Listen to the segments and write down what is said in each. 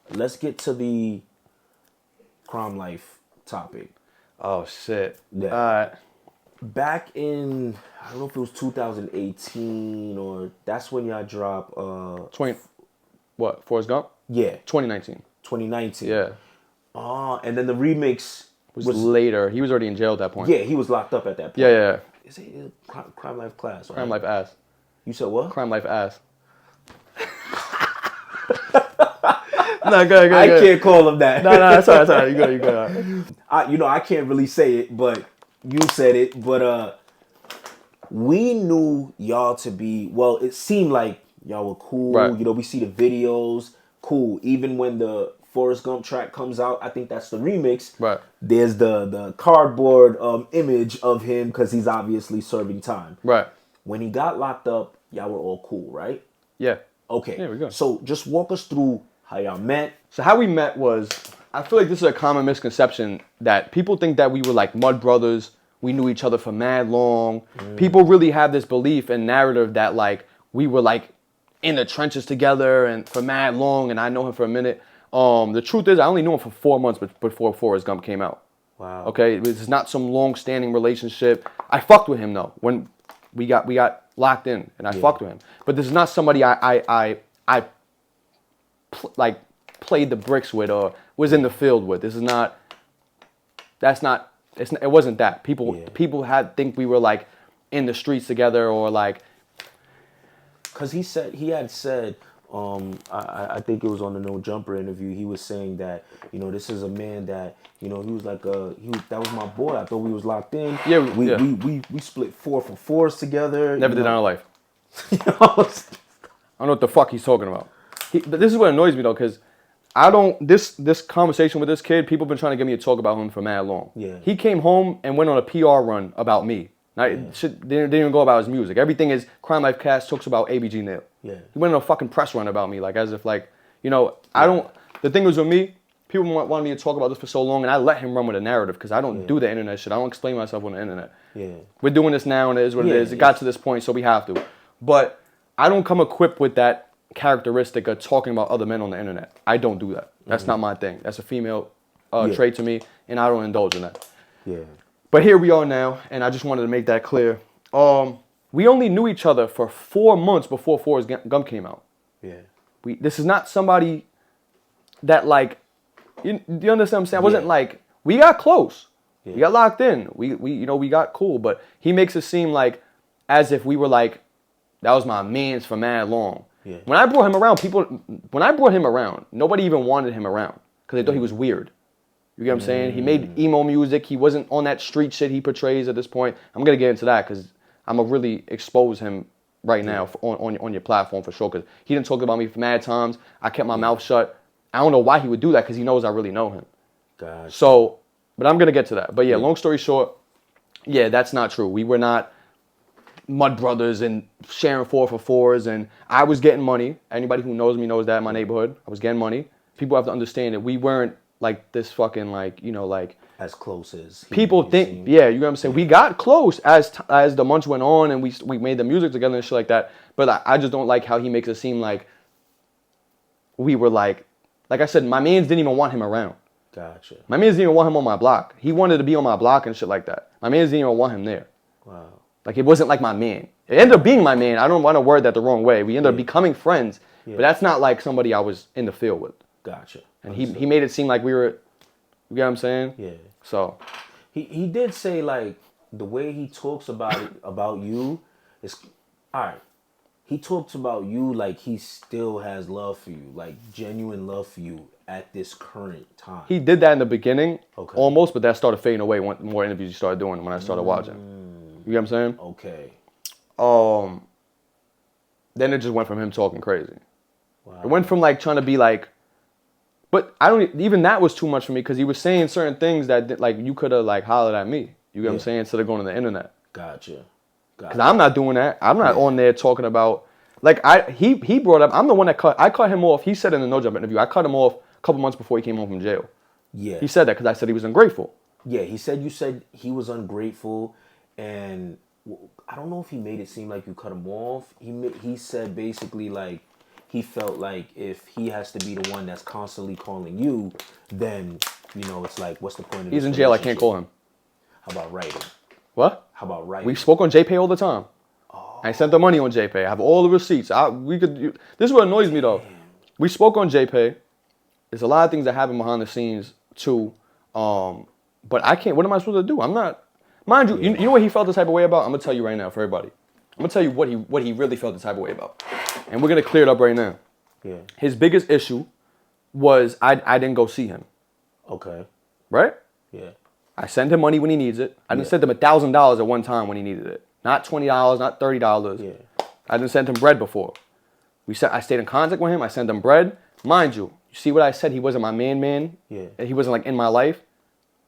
Let's get to the Krimelife topic. Oh shit. Yeah. Back in, I don't know if it was 2018 or that's when y'all dropped 20 what? Forrest Gump? yeah, 2019. 2019. Yeah. And then the remix Was later. He was already in jail at that point. yeah, he was locked up at that point. Yeah. Is it Krimelife class? Right? Krimelife ass. You said what? Krimelife ass. No, go ahead. I can't call him that. No, that's all right. You go. I can't really say it, but you said it. But we knew y'all to be, well, it seemed like y'all were cool. Right. You know, we see the videos, cool. Even when the Forrest Gump track comes out, I think that's the remix. Right. There's the cardboard image of him because he's obviously serving time. Right. When he got locked up, y'all were all cool, right? Yeah. Okay. There we go. So just walk us through how y'all met. So how we met was, I feel like this is a common misconception that people think that we were like mud brothers. We knew each other for mad long. People really have this belief and narrative that like we were like in the trenches together and for mad long, and I know him for a minute. The truth is, I only knew him for 4 months before Forrest Gump came out. Wow. Okay, this is not some long-standing relationship. I fucked with him though when we got locked in, and I fucked with him. But this is not somebody I played the bricks with or was in the field with. This is not. That's not. It wasn't that. People think we were like in the streets together or like. Because he had said, I think it was on the No Jumper interview. He was saying that, you know, this is a man that, you know, he was like that was my boy. I thought we was locked in. Yeah, we split 4 for 4s together. Never did in our life. I I don't know what the fuck he's talking about. This is what annoys me though, because I don't. This conversation with this kid, people have been trying to get me to talk about him for mad long. Yeah. He came home and went on a PR run about me. Shit didn't even go about his music. Everything is Krimelife Ca talks about ABG Neal. Yeah. He went on a fucking press run about me, like as if like, you know, I don't. The thing was with me, people wanted me to talk about this for so long, and I let him run with a narrative because I don't do the internet shit. I don't explain myself on the internet. Yeah. We're doing this now, and it is what it is. It got to this point, so we have to. But I don't come equipped with that characteristic of talking about other men on the internet. I don't do that. That's not my thing. That's a female trait to me, and I don't indulge in that. Yeah. But here we are now, and I just wanted to make that clear. We only knew each other for 4 months before Forrest Gump came out. Yeah. This is not somebody that like, do you understand what I'm saying? I wasn't like, we got close. Yeah. We got locked in. We got cool. But he makes it seem like as if we were like, that was my mans for mad long. Yeah. When I brought him around, nobody even wanted him around because they thought he was weird. You get what I'm saying? He made emo music. He wasn't on that street shit he portrays at this point. I'm going to get into that because I'm going to really expose him right now on your platform for sure because he didn't talk about me for mad times. I kept my mouth shut. I don't know why he would do that because he knows I really know him. Gotcha. So, but I'm going to get to that. But yeah, long story short, yeah, that's not true. We were not mud brothers and sharing 4 for 4s, and I was getting money. Anybody who knows me knows that in my neighborhood, I was getting money. People have to understand that we weren't like this fucking like, you know, like as close as people think. Yeah, you know what I'm saying? We got close as the months went on and we made the music together and shit like that. But I just don't like how he makes it seem like we were like I said, my mans didn't even want him around. Gotcha. My mans didn't even want him on my block. He wanted to be on my block and shit like that. My mans didn't even want him there. Wow. Like, it wasn't like my man. It ended up being my man. I don't want to word that the wrong way. We ended up becoming friends, but that's not like somebody I was in the field with. Gotcha. And he made it seem like we were, you get what I'm saying? Yeah. So. He did say, like, the way he talks about you is, all right, he talks about you like he still has love for you, like genuine love for you at this current time. He did that in the beginning, almost, but that started fading away when more interviews he started doing when I started watching. You get what I'm saying? Okay. Then it just went from him talking crazy. Wow. It went from like trying to be like, but I don't even that was too much for me because he was saying certain things that like you could have like hollered at me. You get what I'm saying? Instead of going to the internet. Gotcha. Because I'm not doing that. I'm not on there talking about like he brought up. I'm the one that I cut him off. He said in the No Jump interview, I cut him off a couple months before he came home from jail. Yeah. He said that because I said he was ungrateful. Yeah, you said he was ungrateful, and I don't know if he made it seem like you cut him off. He said basically like he felt like if he has to be the one that's constantly calling you, then, you know, it's like, what's the point of He's this in jail. I can't relationship? call him. How about writing? What? How about writing? We spoke on JPay all the time. I sent the money on JPay. I have all the receipts. This is what annoys me though. We spoke on JPay. There's a lot of things that happen behind the scenes too. But I can't. What am I supposed to do? I'm not. Mind you, you know what he felt the type of way about? I'm gonna tell you right now for everybody. I'm gonna tell you what he really felt the type of way about, and we're gonna clear it up right now. Yeah. His biggest issue was I didn't go see him. Okay. Right? Yeah. I send him money when he needs it. I didn't send him $1,000 at one time when he needed it. Not $20, not $30. Yeah. I didn't send him bread before. I stayed in contact with him. I sent him bread. Mind you, you see what I said? He wasn't my man. Yeah. He wasn't like in my life.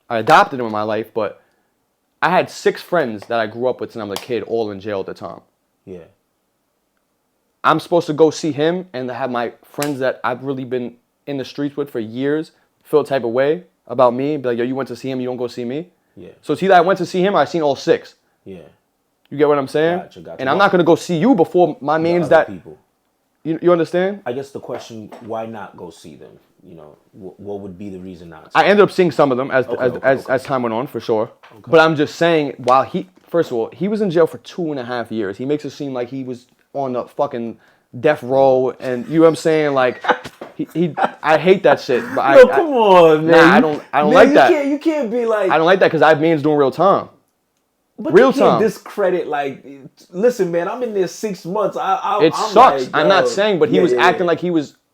I adopted him in my life, but I had 6 friends that I grew up with since I was a kid, all in jail at the time. Yeah. I'm supposed to go see him and to have my friends that I've really been in the streets with for years feel a type of way about me. Be like, yo, you went to see him, you don't go see me. Yeah. So it's either I went to see him or I seen all 6. Yeah. You get what I'm saying? Gotcha. And I'm not going to go see you before my man's that... people. You understand? I guess the question, why not go see them? You know, what would be the reason not to? I ended up seeing some of them as time went on, for sure. Okay. But I'm just saying, first of all, he was in jail for 2.5 years. He makes it seem like he was on the fucking death row, and you know what I'm saying? Like, I hate that shit. But come on, man. Nah, I don't like that. You can't be like... I don't like that because I have man's doing real time. But real you can't time. Discredit, like, listen, man, I'm in there 6 months. It sucks. Like, I'm not saying, but he was acting like he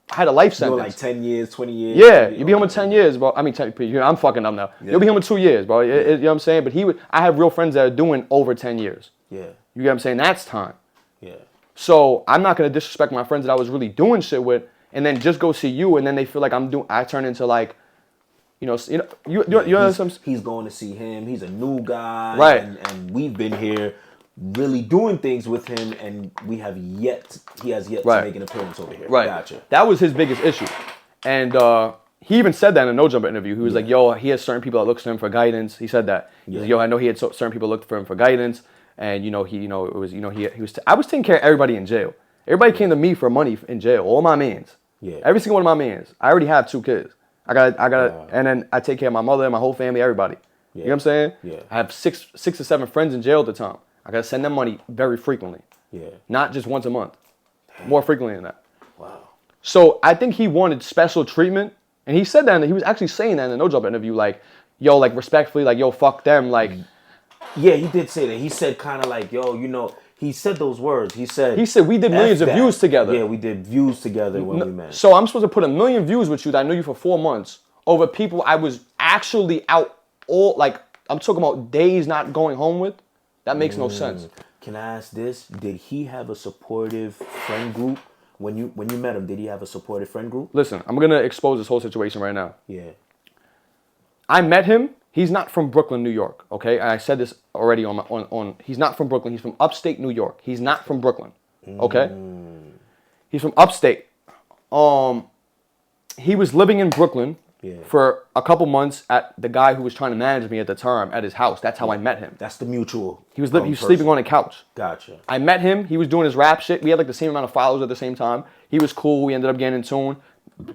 had a life sentence. Like 10 years, 20 years. Yeah, you'll be home in 10 years, bro. I mean, I'm fucking up now. Yeah. You'll be home in 2 years, bro. You know what I'm saying? But I have real friends that are doing over 10 years. Yeah. You get what I'm saying? That's time. Yeah. So I'm not going to disrespect my friends that I was really doing shit with and then just go see you and then they feel like I turn into like, you know, he's going to see him. He's a new guy, right? And we've been here, really doing things with him, and he has yet to make an appearance over here. Right. Gotcha. That was his biggest issue, and he even said that in a No Jumper interview. He was like, "Yo, he has certain people that look to him for guidance." He said that. He was, "Yo, I know he had certain people looked for him for guidance, and he was. I was taking care of everybody in jail. Everybody came to me for money in jail. All my mans. Yeah. Every single one of my mans. I already have 2 kids. I got, and then I take care of my mother and my whole family, everybody. Yeah. You know what I'm saying? Yeah. I have 6 or 7 friends in jail at the time. I gotta send them money very frequently. Yeah. Not just once a month. More frequently than that. Wow. So I think he wanted special treatment, and he said that, and he was actually saying that in the No Jump interview, like, yo, like respectfully, like, yo, fuck them, like. Yeah, he did say that. He said kind of like, yo, you know. He said those words. He said we did millions of views together. Yeah, we did views together when we met. So I'm supposed to put 1 million views with you that I knew you for 4 months over people I was actually out I'm talking about days not going home with. That makes no sense. Can I ask this? Did he have a supportive friend group when you met him? Did he have a supportive friend group? Listen, I'm gonna expose this whole situation right now. Yeah. I met him. He's not from Brooklyn, New York, okay? I said this already on he's not from Brooklyn. He's from upstate New York. He's not from Brooklyn, okay? He's from upstate. He was living in Brooklyn for a couple months at the guy who was trying to manage me at the time at his house. That's how I met him. That's the mutual. He was sleeping on a couch. Gotcha. I met him. He was doing his rap shit. We had like the same amount of followers at the same time. He was cool. We ended up getting in tune.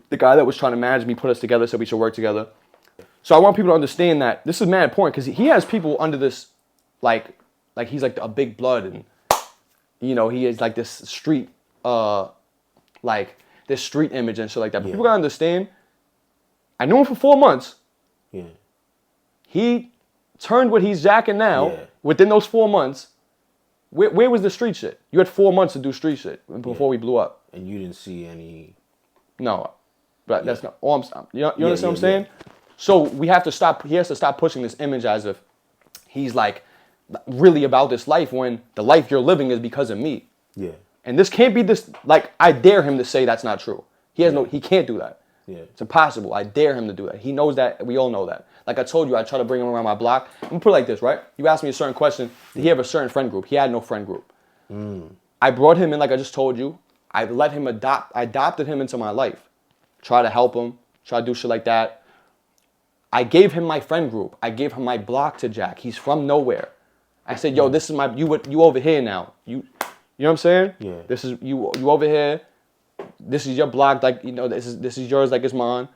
The guy that was trying to manage me put us together, said we should work together. So I want people to understand that this is mad important because he has people under this, like he's like a big blood and, you know, he is like this street, this street image and shit like that. But people gotta understand, I knew him for 4 months. Yeah. He turned what he's jacking now within those 4 months. Where was the street shit? You had 4 months to do street shit before we blew up. And you didn't see any. No, but that's not all you understand what I'm saying? So he has to stop pushing this image as if he's like really about this life when the life you're living is because of me. Yeah. And this can't be this, like, I dare him to say that's not true. He can't do that. Yeah. It's impossible. I dare him to do that. He knows that. We all know that. Like I told you, I try to bring him around my block. I'm gonna put it like this, right? You asked me a certain question. Did he have a certain friend group? He had no friend group. I brought him in, like I just told you. I adopted him into my life. Try to help him. Try to do shit like that. I gave him my friend group. I gave him my block to Jack. He's from nowhere. I said, yo, this is you over here now. You know what I'm saying? Yeah. This is you over here. this is your block, like, you know, this is yours like it's mine.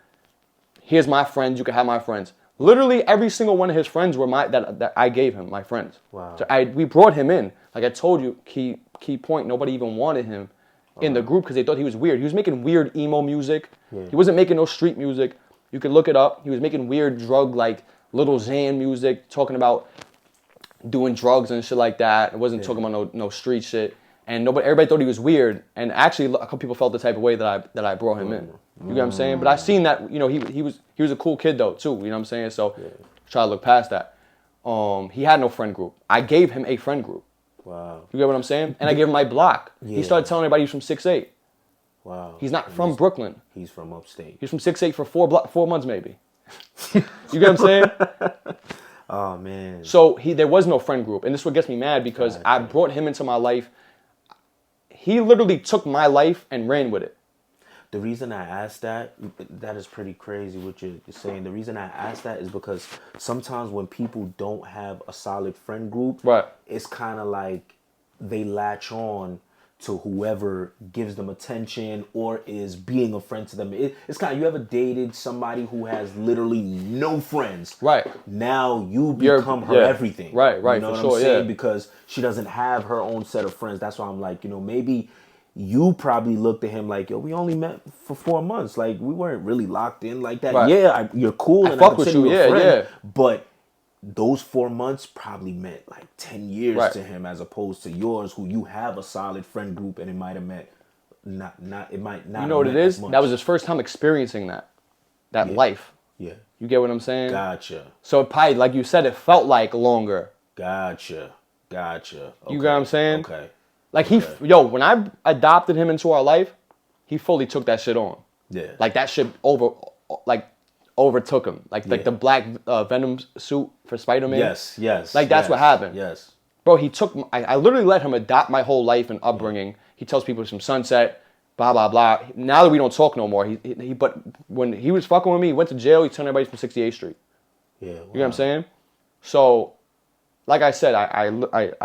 Here's my friends, you can have my friends. Literally every single one of his friends were that I gave him, my friends. Wow. So we brought him in. Like I told you, key point, nobody even wanted him in the group because they thought he was weird. He was making weird emo music. Yeah. He wasn't making no street music. You can look it up. He was making weird drug, like Little Xan music, talking about doing drugs and shit like that. It wasn't talking about no street shit. And everybody thought he was weird. And actually, a couple people felt the type of way that I brought him in. You get what I'm saying? But I seen that, you know, he was a cool kid though too. You know what I'm saying? So try to look past that. He had no friend group. I gave him a friend group. Wow. You get what I'm saying? And I gave him my block. Yeah. He started telling everybody he's from 6'8". Wow. He's not from Brooklyn. He's from upstate. He's from 6'8" for 4 months maybe. You get what I'm saying? Oh man. So there was no friend group, and this is what gets me mad because I brought him into my life. He literally took my life and ran with it. The reason I asked that is pretty crazy what you're saying. The reason I asked that is because sometimes when people don't have a solid friend group, right, it's kind of like they latch on to whoever gives them attention or is being a friend to them. It's kind of, you ever dated somebody who has literally no friends? Right. Now you become her everything. Right, you know what I'm saying? Because she doesn't have her own set of friends. That's why I'm like, you know, maybe you probably looked at him like, yo, we only met for 4 months. Like, we weren't really locked in like that. Right. Yeah, you're cool and I I fuck with consider you, you a friend. yeah. But those 4 months probably meant like 10 years right. to him, as opposed to yours, who you have a solid friend group, and it might have meant it might not. You know what it is? That was his first time experiencing that life. Yeah. You get what I'm saying? Gotcha. So it probably, like you said, it felt like longer. Gotcha. Okay. You get what I'm saying? Okay. Like when I adopted him into our life, he fully took that shit on. Yeah. Like that shit overtook him. Like the black Venom suit for Spider-Man. Yes. Like that's what happened. Yes. Bro, I literally let him adopt my whole life and upbringing. Yeah. He tells people he's from Sunset, blah, blah, blah. Now that we don't talk no more, but when he was fucking with me, he went to jail, he told everybody from 68th Street. Yeah. Wow. You know what I'm saying? So, like I said, I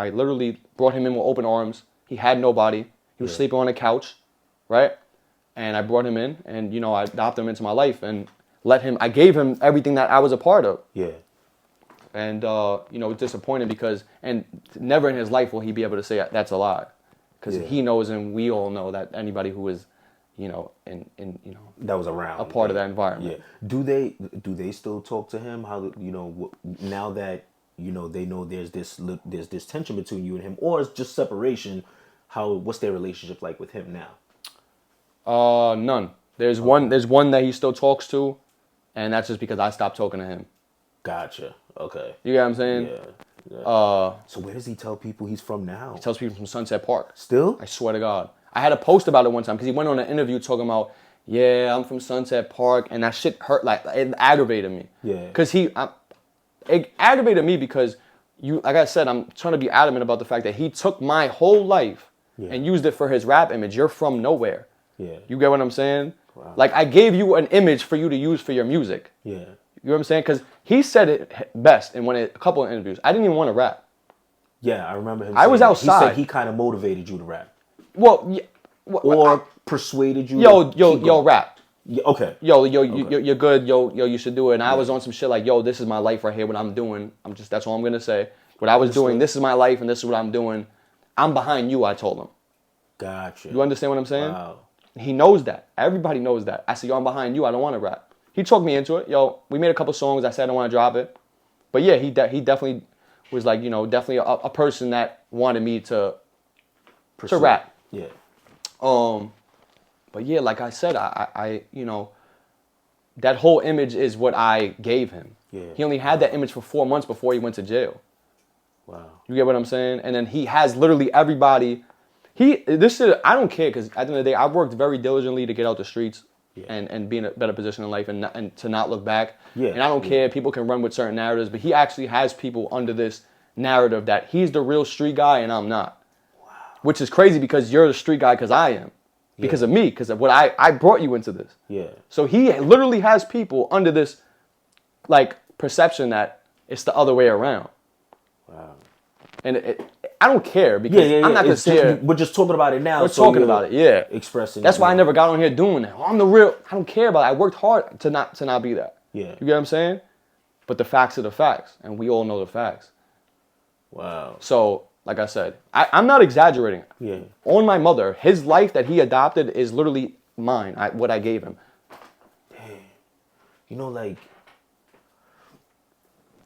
literally brought him in with open arms. He had nobody. He was sleeping on a couch, right? And I brought him in, and, you know, I adopted him into my life and I gave him everything that I was a part of. Yeah. And, you know, disappointed because, and never in his life will he be able to say that's a lie. Because he knows, and we all know, that anybody who is, you know, in you know, that was around a part of that environment. Yeah. Do they still talk to him? How, you know, now that, you know, they know there's this tension between you and him, or it's just separation? What's their relationship like with him now? None. There's one that he still talks to, and that's just because I stopped talking to him. Gotcha. Okay. You get what I'm saying? Yeah. So where does he tell people he's from now? He tells people from Sunset Park. Still? I swear to God. I had a post about it one time because he went on an interview talking about, yeah, I'm from Sunset Park, and that shit hurt. Like, it aggravated me. Yeah. Because it aggravated me because like I said, I'm trying to be adamant about the fact that he took my whole life and used it for his rap image. You're from nowhere. Yeah. You get what I'm saying? Wow. Like, I gave you an image for you to use for your music. Yeah. You know what I'm saying? Because he said it best in a couple of interviews. I didn't even want to rap. Yeah, I remember him. I was outside. He said he kind of motivated you to rap. Well, yeah, or persuaded you. Yo, rap. Yeah, okay. You're good. You should do it. And I was on some shit like, yo, this is my life right here. What I'm doing. That's all I'm gonna say. What I was doing. This is my life, and this is what I'm doing. I'm behind you. I told him. Gotcha. You understand what I'm saying? Wow. He knows that. Everybody knows that. I said, yo, I'm behind you. I don't want to rap. He talked me into it. Yo, we made a couple songs. I said I don't want to drop it. But yeah, he definitely was like, you know, definitely a person that wanted me to rap. Yeah. But yeah, like I said, I you know, that whole image is what I gave him. Yeah. He only had that image for 4 months before he went to jail. Wow. You get what I'm saying? And then he has literally everybody. I don't care, because at the end of the day, I've worked very diligently to get out the streets and be in a better position in life and to not look back. Yeah. And I don't care. People can run with certain narratives, but he actually has people under this narrative that he's the real street guy and I'm not. Wow. Which is crazy because you're the street guy because I am. Because of me, because of what I brought you into this. Yeah. So he literally has people under this, like, perception that it's the other way around. Wow. And I don't care because I'm not gonna sit here. We're just talking about it now. We're talking about it, yeah. Expressing. That's why I never got on here doing that. I'm the real. I don't care about it. I worked hard to not be that. Yeah. You get what I'm saying? But the facts are the facts, and we all know the facts. Wow. So, like I said, I'm not exaggerating. Yeah. On my mother, his life that he adopted is literally mine. What I gave him. Damn. You know, like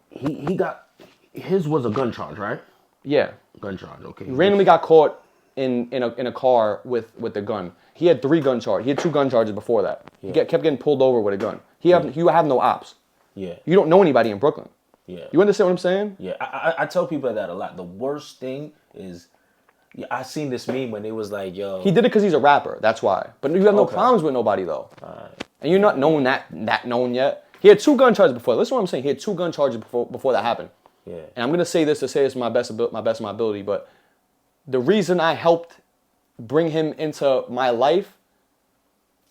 he got his was a gun charge, right? Yeah. Gun charge. Okay. He randomly got caught in a car with the gun. He had 3 gun charges. He had 2 gun charges before that. Yeah. He kept getting pulled over with a gun. You have no ops. Yeah. You don't know anybody in Brooklyn. Yeah. You understand what I'm saying? Yeah. I tell people that a lot. The worst thing is, I seen this meme when it was like, yo. He did it because he's a rapper. That's why. But you have no problems with nobody though. Alright. And you're not known that known yet. He had 2 gun charges before. Listen to what I'm saying. He had 2 gun charges before that happened. Yeah. And I'm gonna say this to my best of my ability, but the reason I helped bring him into my life,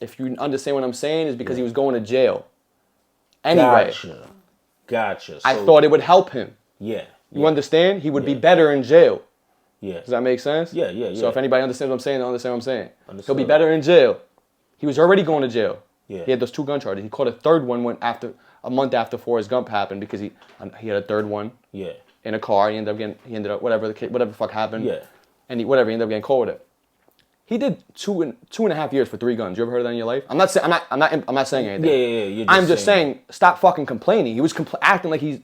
if you understand what I'm saying, is because he was going to jail. Anyway. Gotcha. So, I thought it would help him. Yeah. You understand? He would be better in jail. Yeah. Does that make sense? Yeah. So if anybody understands what I'm saying, they'll understand what I'm saying. Understood. He'll be better in jail. He was already going to jail. Yeah. He had those 2 gun charges. He caught a 3rd one a month after Forrest Gump happened because he had a 3rd one. Yeah. In a car. He ended up whatever the fuck happened. Yeah. And he ended up getting caught with it. He did 2.5 years for 3 guns. You ever heard of that in your life? I'm not saying anything. Yeah. You're I'm just saying stop fucking complaining. He was acting like he's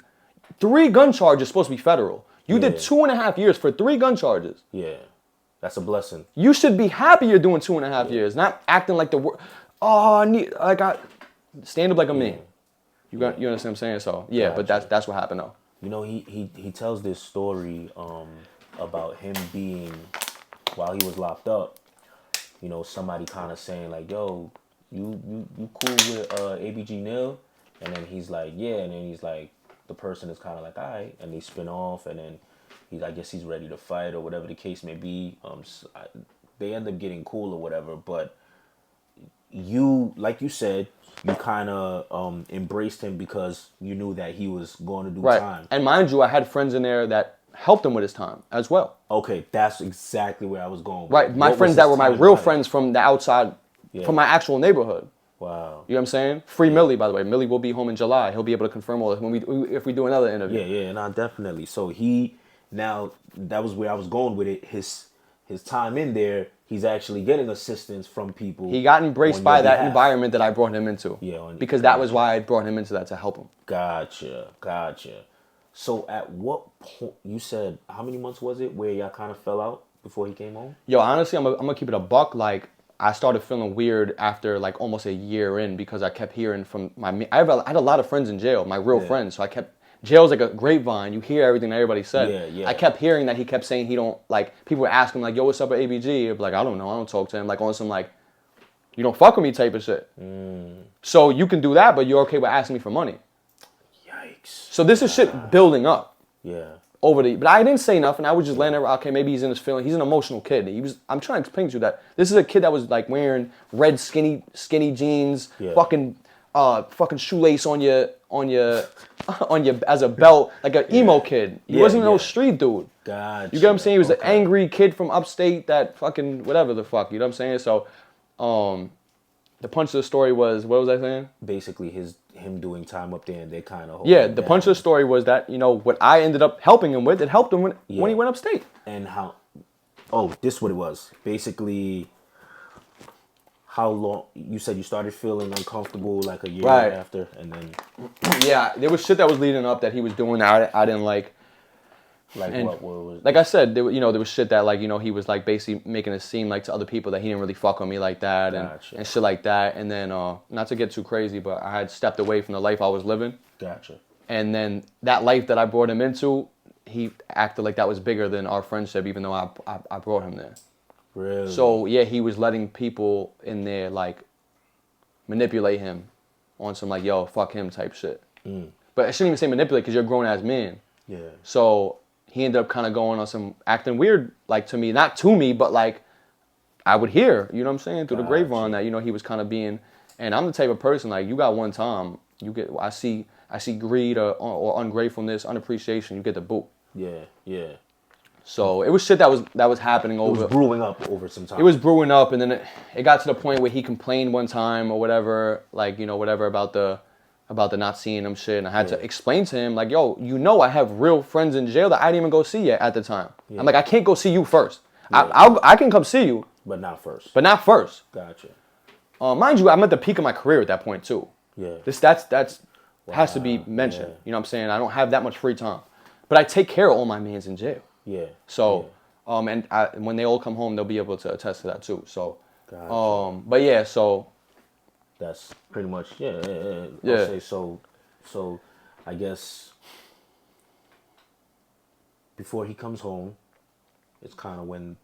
3 gun charges supposed to be federal. You did 2.5 years for 3 gun charges. Yeah. That's a blessing. You should be happy you're doing 2.5 years, not acting like stand up like a man. You understand what I'm saying? So yeah, but that's what happened though. You know, he tells this story about him being, while he was locked up, you know, somebody kind of saying like, yo, you cool with ABG Neal? And then he's like, yeah. And then he's like, the person is kind of like, all right. And they spin off, and then I guess he's ready to fight or whatever the case may be. They end up getting cool or whatever. But you, like you said, you kind of embraced him because you knew that he was going to do time. And mind you, I had friends in there that helped him with his time as well. Okay, that's exactly where I was going. Right, my friends that were my real friends from the outside, from my actual neighborhood. Wow. You know what I'm saying? Free Millie, by the way. Millie will be home in July. He'll be able to confirm all this if we do another interview. Yeah, no, definitely. So that was where I was going with it. His time in there, he's actually getting assistance from people. He got embraced by that environment that I brought him into. Yeah. Because that was why I brought him into that, to help him. Gotcha. So at what point, you said, how many months was it where y'all kind of fell out before he came home? Yo, honestly, I'm gonna keep it a buck. Like, I started feeling weird after like almost a year in because I kept hearing from I had a lot of friends in jail, my real friends. So jail's like a grapevine. You hear everything that everybody said. Yeah. I kept hearing that he kept saying he don't, like, people were asking him like, yo, what's up with ABG? I'd be like, I don't know, I don't talk to him. Like on some like, you don't fuck with me type of shit. So you can do that, but you're okay with asking me for money. Yikes. So this is shit building up. Yeah. But I didn't say nothing. I was just letting her, okay, maybe he's in his feeling. He's an emotional kid. I'm trying to explain to you that this is a kid that was like wearing red skinny jeans, fucking shoelace on your as a belt, like an emo kid. He wasn't no street dude. Gotcha. You get what I'm saying? He was an angry kid from upstate that fucking whatever the fuck. You know what I'm saying? So, the punch of the story was, what was I saying? Basically, him doing time up there, and they kind of the punch of the story was that, you know, what I ended up helping him with, it helped him when he went upstate. And how? Oh, this is what it was. Basically, how long? You said you started feeling uncomfortable like a year after, and then there was shit that was leading up that he was doing that I didn't like. Like, and what was? Like I said, there was shit that, like, you know, he was like basically making it seem like to other people that he didn't really fuck with me like that, and shit like that. And then not to get too crazy, but I had stepped away from the life I was living. Gotcha. And then that life that I brought him into, he acted like that was bigger than our friendship, even though I brought him there. Really? So yeah, he was letting people in there like manipulate him on some like, yo, fuck him type shit. But I shouldn't even say manipulate because you're a grown ass man. Yeah. So he ended up kind of going on some acting weird, like to me, not to me, but like I would hear, you know what I'm saying, through the grapevine that, you know, he was kind of being, and I'm the type of person, like, you got one time, I see greed or ungratefulness, unappreciation, you get the boot. Yeah. So it was shit that was happening over. It was brewing up over some time. It was brewing up, and then it got to the point where he complained one time or whatever, like, you know, whatever about the not seeing him shit, and I had to explain to him, like, yo, you know, I have real friends in jail that I didn't even go see yet at the time. I'm like, I can't go see you first. I can come see you, but not first. Gotcha. Mind you, I'm at the peak of my career at that point too. Yeah. That's has to be mentioned. You know what I'm saying? I don't have that much free time, but I take care of all my mans in jail. Yeah. So, and when they all come home, they'll be able to attest to that too. So, Gotcha. but yeah, so that's pretty much yeah. Yeah. I'll say so. So, I guess before he comes home, it's kind of when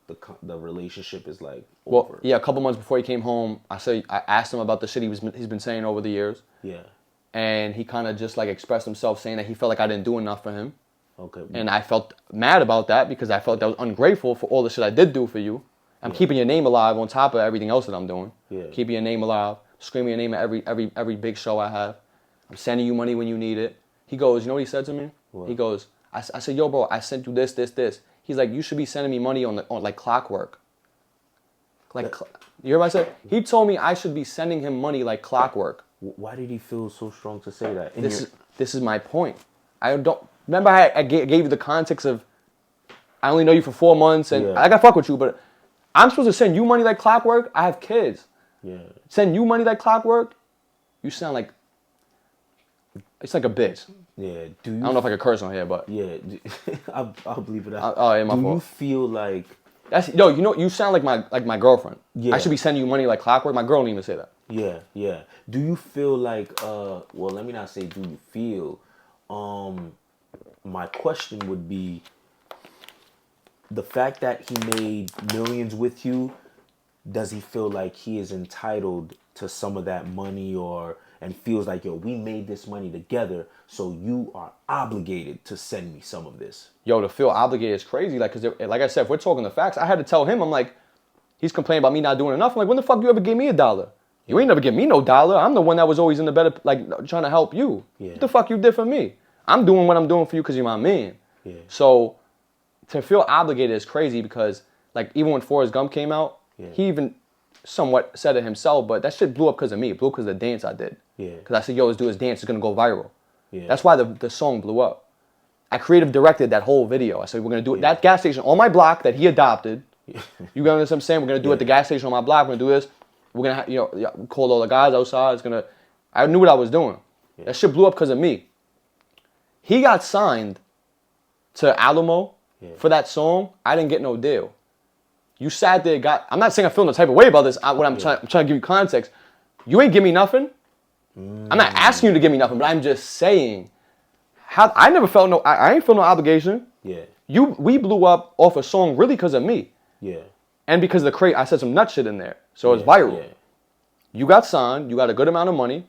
the relationship is like over. Well, yeah, a couple months before he came home, I asked him about the shit he's been saying over the years. Yeah. And he kind of just like expressed himself, saying that he felt like I didn't do enough for him. Okay. And I felt mad about that because I felt that was ungrateful for all the shit I did do for you. I'm keeping your name alive on top of everything else that I'm doing. Yeah. Keeping your name alive, screaming your name at every big show I have. I'm sending you money when you need it. He goes, you know what he said to me? What? He goes, I said, yo, bro, I sent you this. He's like, you should be sending me money on like clockwork. You hear what I said? He told me I should be sending him money like clockwork. Why did he feel so strong to say that? This is my point. I don't remember. I gave you the context of I only know you for 4 months and I gotta fuck with you, but I'm supposed to send you money like clockwork. I have kids. Yeah. Send you money like clockwork. You sound like it's like a bitch. Yeah. I don't know if I could curse on here, but yeah, I'll believe it out. Oh, yeah, my Do fault. you feel like you know, you sound like my girlfriend. Yeah. I should be sending you money like clockwork. My girl didn't even say that. Yeah. Do you feel like well, let me not say do you feel. My question would be the fact that he made millions with you, does he feel like he is entitled to some of that money and feels like, yo, we made this money together, so you are obligated to send me some of this? Yo, to feel obligated is crazy. Like, cause like I said, if we're talking the facts, I had to tell him, I'm like, he's complaining about me not doing enough. I'm like, when the fuck you ever gave me $1? You ain't never give me no dollar. I'm the one that was always in the better, like, trying to help you. Yeah. What the fuck you did for me? I'm doing what I'm doing for you because you're my man. Yeah. So to feel obligated is crazy because, like, even when Forrest Gump came out, he even somewhat said it himself, but that shit blew up because of me. It blew up because of the dance I did. Yeah. Because I said, yo, let's do this dance. It's going to go viral. Yeah. That's why the song blew up. I creative directed that whole video. I said, we're going to do it. That gas station on my block that he adopted. You understand what I'm saying? We're going to do it at the gas station on my block. We're going to do this. We're going to, call all the guys outside. I knew what I was doing. Yeah. That shit blew up because of me. He got signed to Alamo for that song. I didn't get no deal. You sat there, I'm not saying I feel no type of way about this. I'm trying to give you context. You ain't give me nothing. I'm not asking you to give me nothing, but I'm just saying, I never felt I ain't feel no obligation. Yeah. We blew up off a song really because of me. Yeah. And because of the crate, I said some nut shit in there. So it's viral. Yeah. You got signed, you got a good amount of money.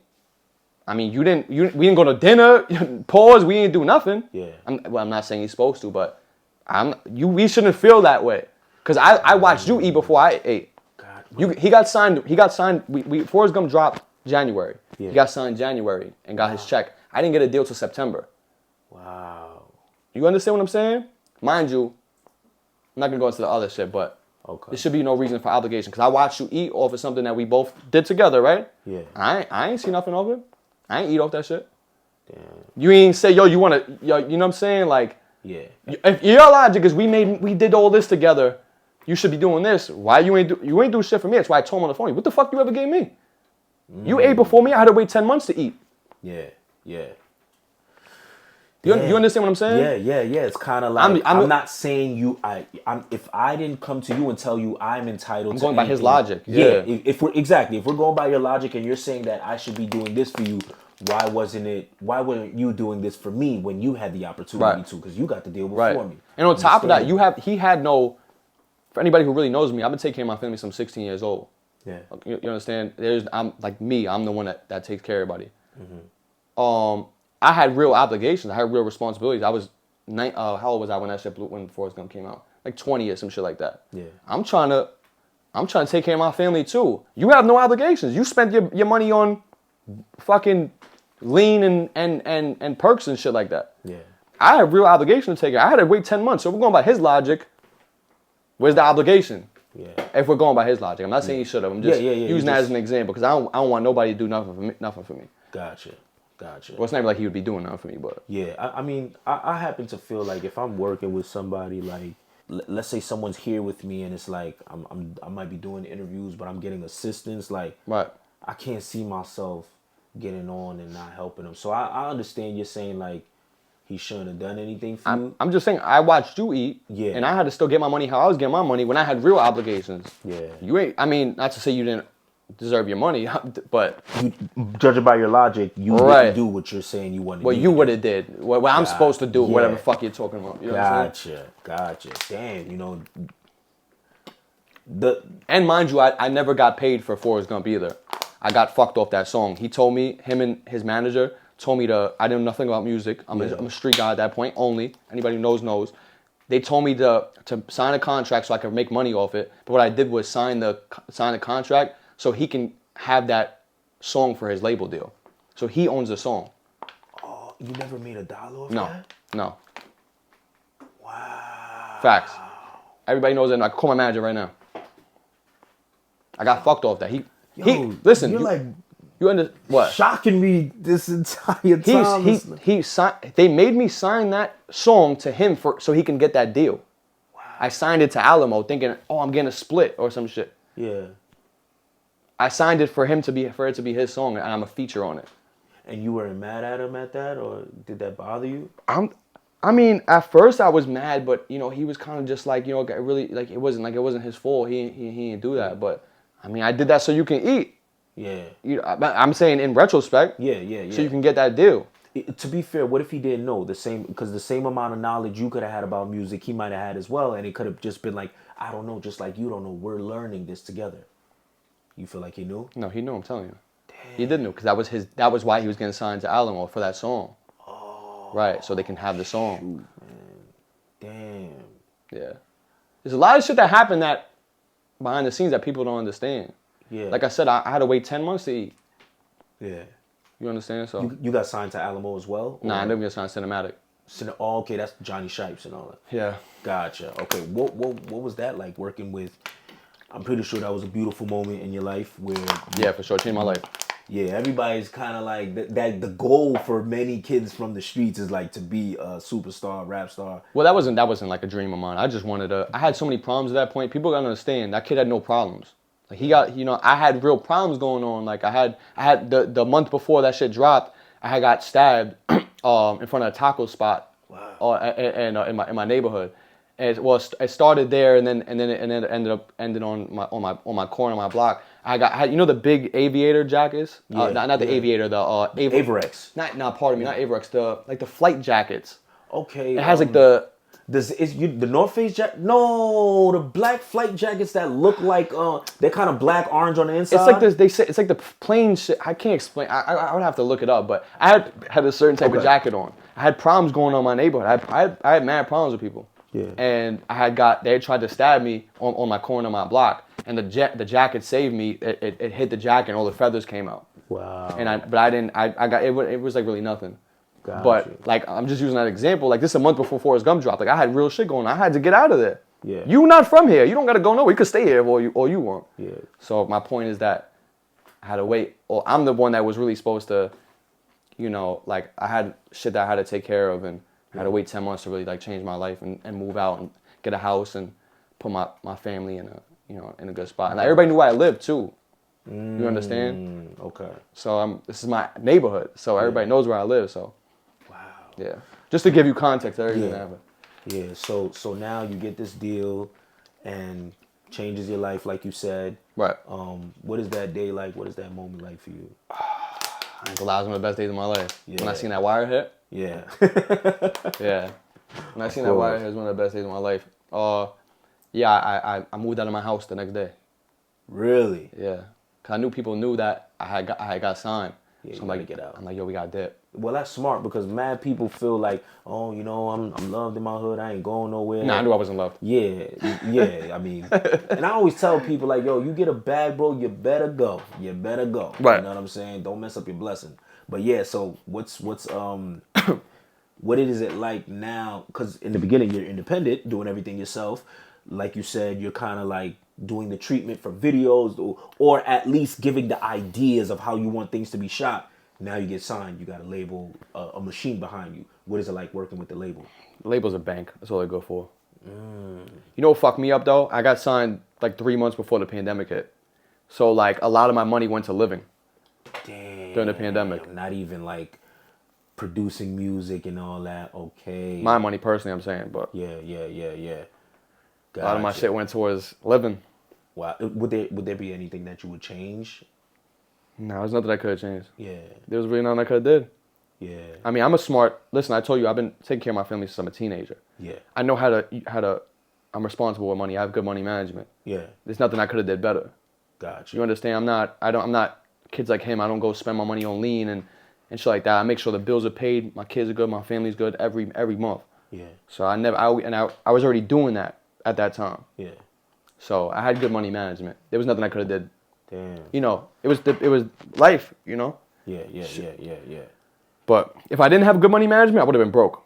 I mean, we didn't go to dinner, pause, we didn't do nothing. Yeah. I'm not saying he's supposed to, but we shouldn't feel that way. Because I watched you eat before I ate. God, he got signed, Forrest Gump dropped January. Yeah. He got signed January and got his check. I didn't get a deal till September. Wow. You understand what I'm saying? Mind you, I'm not going to go into the other shit, but there should be no reason for obligation. Because I watched you eat off of something that we both did together, right? Yeah. I ain't see nothing of it. I ain't eat off that shit. Damn. You ain't say, yo, you want to, you know what I'm saying? Like, yeah. If your logic is we did all this together, you should be doing this. Why you ain't do shit for me? That's why I told him on the phone, what the fuck you ever gave me? You ate before me. I had to wait 10 months to eat. Yeah. You understand what I'm saying? Yeah. It's kind of like I'm not saying you. If I didn't come to you and tell you I'm entitled, I'm to going by his anything, logic. Yeah. If we're going by your logic and you're saying that I should be doing this for you, why weren't you doing this for me when you had the opportunity to? Because you got the deal before me. And on top of that, he had no. For anybody who really knows me, I've been taking care of my family since I'm 16 years old. Yeah. You understand? I'm like me. I'm the one that takes care of everybody. Mm-hmm. I had real obligations. I had real responsibilities. I was how old was I when that shit blew, when Forrest Gump came out? Like 20 or some shit like that. Yeah. I'm trying to take care of my family too. You have no obligations. You spent your money on fucking lean and perks and shit like that. Yeah. I have real obligation to take care. I had to wait 10 months. So if we're going by his logic, where's the obligation? Yeah. If we're going by his logic. I'm not saying he should have. I'm just using that as an example because I don't want nobody to do nothing for me. Gotcha. Well, it's not like he would be doing nothing for me, but. Yeah, I mean, I happen to feel like if I'm working with somebody, like, let's say someone's here with me and it's like I might be doing interviews, but I'm getting assistance. Like, Right. I can't see myself getting on and not helping them. So I understand you're saying, like, he shouldn't have done anything for you. I'm just saying, I watched you eat, Yeah. and I had to still get my money how I was getting my money when I had real obligations. Yeah. You ain't, I mean, not to say you didn't deserve your money, but You, judging by your logic, you didn't do what you're saying you wanted to do. what you would have did, what I'm supposed to do, whatever the fuck you're talking about. You know what I'm saying? Gotcha. Damn, you know. And mind you, I never got paid for Forrest Gump either. I got fucked off that song. He told me, him and his manager told me I didn't know nothing about music. I'm a street guy at that point only. Anybody who knows. They told me to sign a contract so I could make money off it. But what I did was sign the contract so he can have that song for his label deal. So he owns the song. Oh, you never made $1 off that? No. Wow. Facts. Everybody knows that. I can call my manager right now. I got fucked off that. Listen. You're like you what? Shocking me this entire time. They made me sign that song to him so he can get that deal. Wow. I signed it to Alamo thinking, oh, I'm getting a split or some shit. Yeah. I signed it for it to be his song and I'm a feature on it. And you weren't mad at him at that, or did that bother you? I mean, at first I was mad, but you know, he was kind of just like, you know, really like it wasn't his fault. He didn't do that, but I mean, I did that so you can eat. Yeah. I'm saying in retrospect. Yeah. So you can get that deal. To be fair, what if he didn't know because the same amount of knowledge you could have had about music, he might have had as well, and it could have just been like, I don't know, just like you don't know, we're learning this together. You feel like he knew? No, he knew. I'm telling you. Damn. He did know because that was why he was getting signed to Alamo for that song. Oh. Right, so they can have the song. Shoot, man. Damn. Yeah. There's a lot of shit that happened that behind the scenes that people don't understand. Yeah. Like I said, I had to wait 10 months to eat. Yeah. You understand? So you got signed to Alamo as well? Nah, I never got signed to Cinematic. Oh, okay, that's Johnny Shipes and all that. Yeah. Gotcha. Okay, what was that like working with? I'm pretty sure that was a beautiful moment in your life where. Yeah, for sure, changed my life. Yeah, everybody's kind of like that. The goal for many kids from the streets is like to be a superstar, rap star. Well, that wasn't like a dream of mine. I just wanted to. I had so many problems at that point. People gotta understand that kid had no problems. Like he got, you know, I had real problems going on. Like I had the month before that shit dropped, I had got stabbed in front of a taco spot. Wow. In my neighborhood. And it started there and then it ended on my corner of my block. I had you know the big aviator jackets? Not the aviator, the Averex. Pardon me, not Averex, the flight jackets. Okay. It has like the the North Face jacket? No, the black flight jackets that look like they're kind of black orange on the inside. It's like this. They say it's like the plain shit. I can't explain. I would have to look it up. But I had a certain type of jacket on. I had problems going on in my neighborhood. I had mad problems with people. Yeah. And they tried to stab me on my corner of my block, and the jacket saved me. It hit the jacket, and all the feathers came out. Wow. And I got it was like really nothing. Gotcha. But like I'm just using that example. Like this is a month before Forrest Gump dropped. Like I had real shit going on. I had to get out of there. Yeah. You not from here. You don't gotta go nowhere. You could stay here all you want. Yeah. So my point is that I had to wait. Or I'm the one that was really supposed to, you know, like I had shit that I had to take care of, and I had to wait 10 months to really like change my life and move out and get a house and put my family in a good spot. And like, everybody knew where I lived too. You understand? Okay. So this is my neighborhood. So everybody knows where I live. So. Yeah, just to give you context, everything happened. Yeah, so now you get this deal, and changes your life, like you said. Right. What is that day like? What is that moment like for you? I ain't gonna lie, it was one of the best days of my life. Yeah. When I seen that wire hit. Yeah. Yeah. When I seen that wire hit, it was one of the best days of my life. Yeah, I moved out of my house the next day. Really? Yeah, cause I knew people knew that I had got signed. Yeah, so I'm like, get out. I'm like, yo, we got dip. Well, that's smart because mad people feel like, oh, you know, I'm loved in my hood. I ain't going nowhere. Nah, I knew I wasn't loved. Yeah. I mean, and I always tell people like, yo, you get a bag, bro, you better go. You better go. Right. You know what I'm saying? Don't mess up your blessing. But yeah, so what's What is it like now? Because in the beginning, you're independent, doing everything yourself. Like you said, you're kind of like doing the treatment for videos, or at least giving the ideas of how you want things to be shot. Now you get signed. You got a label, a machine behind you. What is it like working with the label? The label's a bank. That's all they go for. You know what fucked me up though? I got signed like 3 months before the pandemic hit. So like a lot of my money went to living. Damn. During the pandemic. Not even like producing music and all that. Okay. My money personally, I'm saying, but Yeah. a lot of my shit went towards living. Wow. Would there be anything that you would change? No, there's nothing I could have changed. Yeah. There was really nothing I could have did. Yeah. I mean, listen, I told you, I've been taking care of my family since I'm a teenager. Yeah. I know I'm responsible with money. I have good money management. Yeah. There's nothing I could have did better. Gotcha. You understand? I'm not kids like him. I don't go spend my money on lean and shit like that. I make sure the bills are paid. My kids are good. My family's good every month. Yeah. So I was already doing that at that time. Yeah. So I had good money management. There was nothing I could have did. Damn. You know, it was life, you know? Yeah. But if I didn't have good money management, I would have been broke.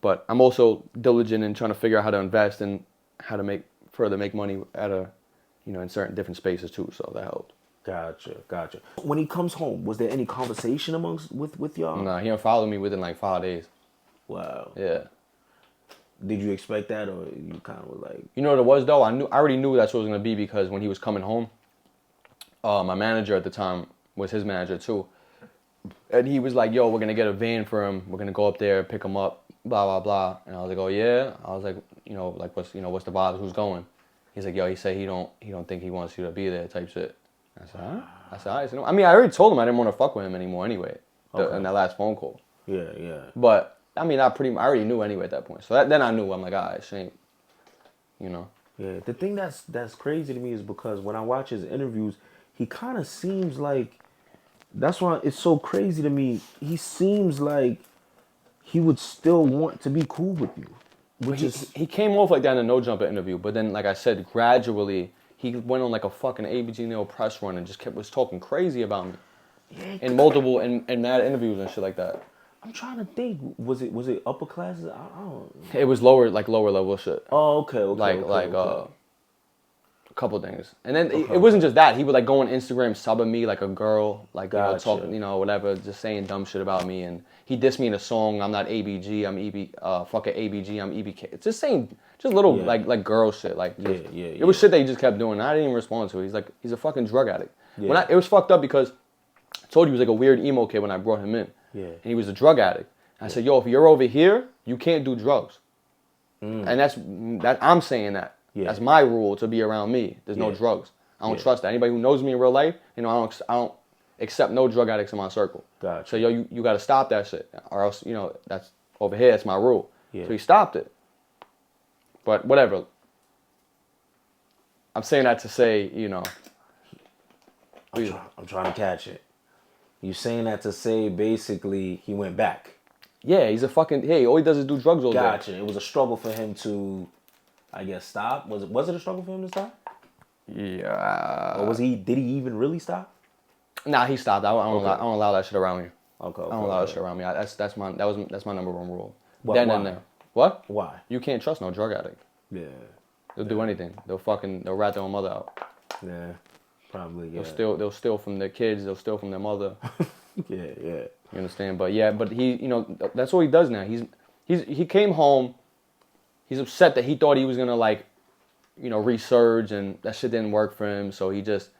But I'm also diligent in trying to figure out how to invest and how to further make money in certain different spaces too. So that helped. Gotcha. When he comes home, was there any conversation with y'all? Nah, he unfollowed me within like 5 days. Wow. Yeah. Did you expect that, or you kind of were like? You know what it was though? I already knew that's what it was gonna be because when he was coming home, my manager at the time was his manager too, and he was like, "Yo, we're gonna get a van for him. We're gonna go up there, pick him up, blah blah blah." And I was like, "Oh yeah." I was like, what's the vibes? Who's going? He's like, "Yo, he said he don't think he wants you to be there," type shit. I said, "Huh?" I said, "I said, no." I mean, I already told him I didn't want to fuck with him anymore anyway. In that last phone call. Yeah. But I mean, I already knew anyway at that point. So then I knew. I'm like, all right, shame. You know. Yeah. The thing that's crazy to me is because when I watch his interviews, he kind of seems like. That's why it's so crazy to me. He seems like he would still want to be cool with you. He came off like that in a No Jumper interview, but then, like I said, gradually he went on like a fucking ABG Neal press run and just was talking crazy about me. Yeah, in multiple and mad interviews and shit like that. I'm trying to think. Was it upper classes? I don't. It was lower level shit. Oh, okay. A couple things, and then it wasn't just that. He would like go on Instagram subbing me like a girl, like Gotcha. Talking, whatever, just saying dumb shit about me, and he dissed me in a song. I'm not ABG. I'm fucking ABG. I'm EBK. It's just saying, little like girl shit. Like it was shit that he just kept doing. I didn't even respond to it. He's a fucking drug addict. Yeah. It was fucked up because I told you he was like a weird emo kid when I brought him in. Yeah. And he was a drug addict. I said, yo, if you're over here, you can't do drugs. And that I'm saying that. Yeah. That's my rule to be around me. There's no drugs. I don't trust that. Anybody who knows me in real life, I don't accept no drug addicts in my circle. Gotcha. So yo, you got to stop that shit, or else that's over here. That's my rule. Yeah. So he stopped it. But whatever. I'm saying that to say, I'm trying to catch it. You saying that to say basically he went back. Yeah, he's a fucking. Hey, all he does is do drugs all day. Gotcha. It was a struggle for him to, I guess, stop. Was it a struggle for him to stop? Yeah. Or did he even really stop? Nah, he stopped. I don't allow that shit around me. Okay. I don't allow that shit around me. That's my number one rule. Why? Then and there. What? Why? You can't trust no drug addict. Yeah. They'll do anything. They'll rat their own mother out. Yeah. Probably. Yeah. They'll steal from their kids. They'll steal from their mother. Yeah. You understand? But he, that's what he does now. He came home. He's upset that he thought he was gonna resurge, and that shit didn't work for him. So he just,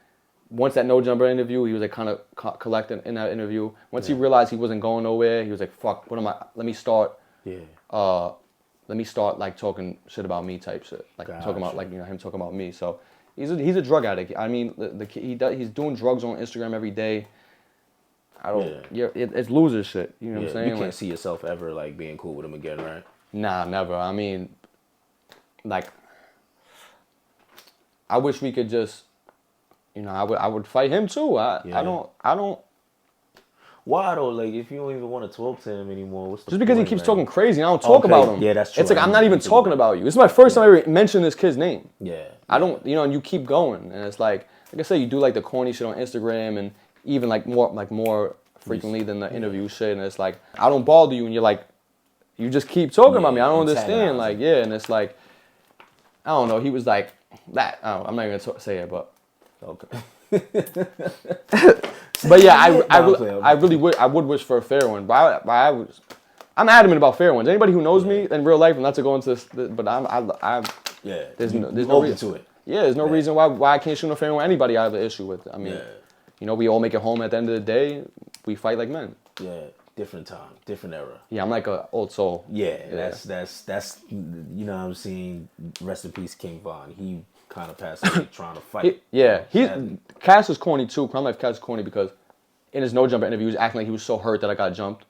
once that No Jumper interview, he was like kind of collecting in that interview. Once he realized he wasn't going nowhere, he was like, "Fuck, what am I? Let me start." Yeah. Let me start like talking shit about me type shit, like talking about him talking about me. So he's a drug addict. I mean, he's doing drugs on Instagram every day. It's loser shit. You know what I'm saying? You can't see yourself ever being cool with him again, right? Nah, never. I mean, I wish we could just, I would fight him too. I don't. Why though? If you don't even want to talk to him anymore, what's the just because point, he keeps man? talking crazy, and I don't talk about him. Yeah, that's true. It's like I'm not even talking about you. This is my first time I ever mentioned this kid's name. Yeah. I don't, and you keep going, and it's like I said, you do the corny shit on Instagram, and even more frequently than the interview shit. And it's like, I don't bother you, and you're like, you just keep talking about me. I don't understand. Like, yeah, and it's like, I don't know. He was like that. I'm not gonna say it, but Okay. but yeah, I would wish for a fair one. But I'm adamant about fair ones. Anybody who knows me in real life, and not to go into this, but there's no reason to it. Yeah, there's no reason why I can't shoot no fair one with anybody I have an issue with. I mean, you know, we all make it home at the end of the day. We fight like men. Yeah, different time, different era. Yeah, I'm like an old soul. Yeah, that's you know what I'm saying. Rest in peace, King Von. He kind of passed away trying to fight. Cass is corny too. Krimelife Ca is corny because in his no jumper interview, he was acting like he was so hurt that I got jumped.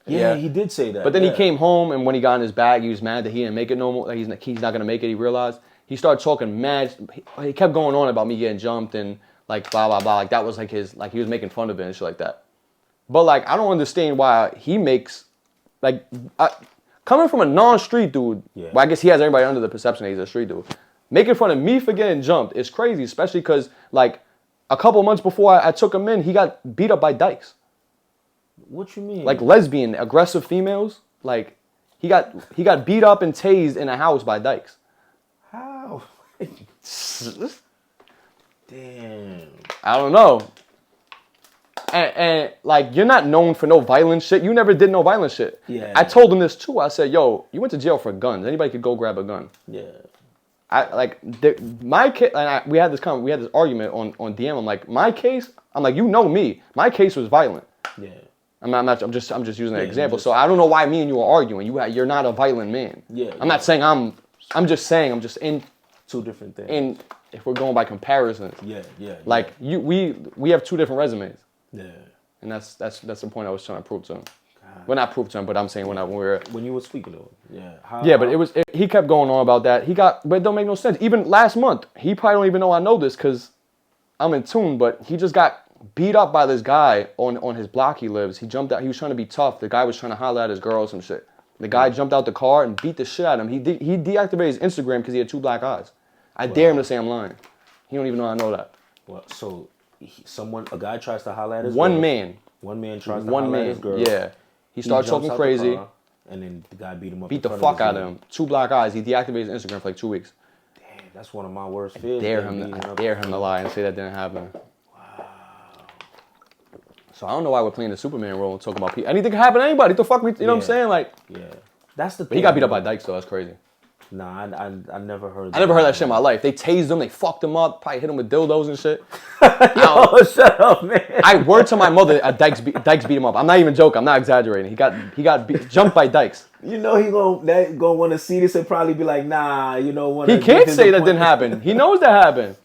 Yeah, he did say that. But then he came home, and when he got in his bag, he was mad that he didn't make it no more. Like he's not gonna make it. He realized. He started talking mad. He kept going on about me getting jumped and like blah blah blah. Like that was like his, like he was making fun of it and shit like that. But like I don't understand why he makes like coming from a non-street dude. Yeah. Well, I guess he has everybody under the perception that he's a street dude. Making fun of me for getting jumped is crazy, especially because like a couple months before I took him in, he got beat up by dykes. What you mean? Like lesbian, aggressive females. Like he got beat up and tased in a house by dykes. How? Damn. I don't know. And like you're not known for no violent shit. You never did no violent shit. Yeah. I told him this too. I said, "Yo, you went to jail for guns. Anybody could go grab a gun." Yeah. My case, and we had this argument on DM. I'm like, my case. I'm like, you know me. My case was violent. Yeah. I'm just using an example. So I don't know why me and you are arguing. You're not a violent man. Yeah. I'm not saying I'm just saying I'm just in two different things. And if we're going by comparisons. Yeah. Like we have two different resumes. Yeah. And that's the point I was trying to prove to him. Well, not prove to him, but I'm saying when you were speaking to him. Yeah. But he kept going on about that. But it don't make no sense. Even last month, he probably don't even know I know this because I'm in tune. But he just got beat up by this guy on his block he lives. He jumped out. He was trying to be tough. The guy was trying to holler at his girl or some shit. The guy jumped out the car and beat the shit out of him. He deactivated his Instagram because he had 2 black eyes. I dare him to say I'm lying. He don't even know I know that. Well, so a guy tries to holler at his One girl. man. One man tries to holler at his girl. Yeah. He started talking crazy. And then the guy beat him up. Beat the fuck out of him. 2 black eyes. He deactivated his Instagram for like 2 weeks. Damn, that's one of my worst fears. I dare him to lie and say that didn't happen. So I don't know why we're playing the Superman role and talking about people. Anything can happen to anybody. What the fuck? You know what I'm saying? Like, yeah, that's the thing. But he got beat up by dykes, though. That's crazy. Nah, I never heard that. I never heard that shit in my life. They tased him. They fucked him up. Probably hit him with dildos and shit. Yo, shut up, man. I word to my mother, dykes beat him up. I'm not even joking. I'm not exaggerating. He got jumped by dykes. You know he gonna want to see this and probably be like, nah, you know what? He can't say that didn't happen. He knows that happened.